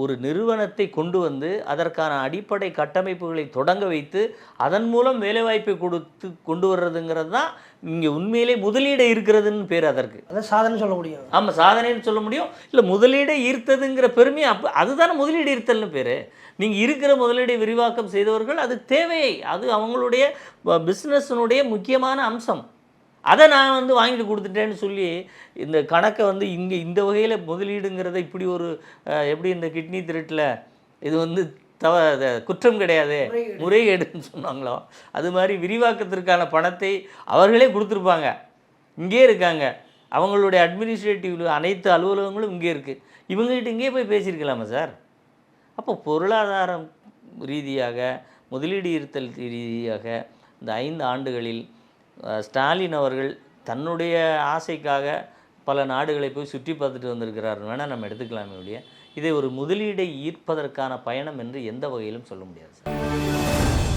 ஒரு நிறுவனத்தை கொண்டு வந்து அதற்கான அடிப்படை கட்டமைப்புகளை தொடங்க வைத்து அதன் மூலம் வேலைவாய்ப்பை கொடுத்து கொண்டு வர்றதுங்கிறது தான் இங்கே உண்மையிலே முதலீடு இருக்கிறதுன்னு பேர். அதற்கு அதான் சாதனை சொல்ல முடியும். ஆமாம், சாதனைன்னு சொல்ல முடியும். இல்லை, முதலீடை ஈர்த்ததுங்கிற பெருமையை அதுதானே முதலீடு ஈர்த்தல்னு பேர். நீங்கள் இருக்கிற முதலீடை விரிவாக்கம் செய்தவர்கள், அது தேவை, அது அவங்களுடைய பிஸ்னஸினுடைய முக்கியமான அம்சம். அதை நான் வந்து வாங்கிட்டு கொடுத்துட்டேன்னு சொல்லி இந்த கணக்கை வந்து இங்கே இந்த வகையில் முதலீடுங்கிறத இப்படி ஒரு எப்படி இந்த கிட்னி திருட்டில் இது வந்து குற்றம் கிடையாது, முறைகேடுன்னு சொன்னாங்களோ அது மாதிரி விரிவாக்கத்திற்கான பணத்தை அவர்களே கொடுத்துருப்பாங்க. இங்கே இருக்காங்க, அவங்களுடைய அட்மினிஸ்ட்ரேட்டிவ் அனைத்து அலுவலகங்களும் இங்கே இருக்குது. இவங்ககிட்ட இங்கே போய் பேசியிருக்கலாமா சார்? அப்போ பொருளாதாரம் ரீதியாக முதலீடு ஈர்த்தல் ரீதியாக இந்த 5 ஆண்டுகளில் ஸ்டாலின் அவர்கள் தன்னுடைய ஆசைக்காக பல நாடுகளை போய் சுற்றி பார்த்துட்டு வந்திருக்கிறார் வேணால் நம்ம எடுத்துக்கலாமே ஒழிய இதை ஒரு முதலீடை ஈர்ப்பதற்கான பயணம் என்று எந்த வகையிலும் சொல்ல முடியாது சார்.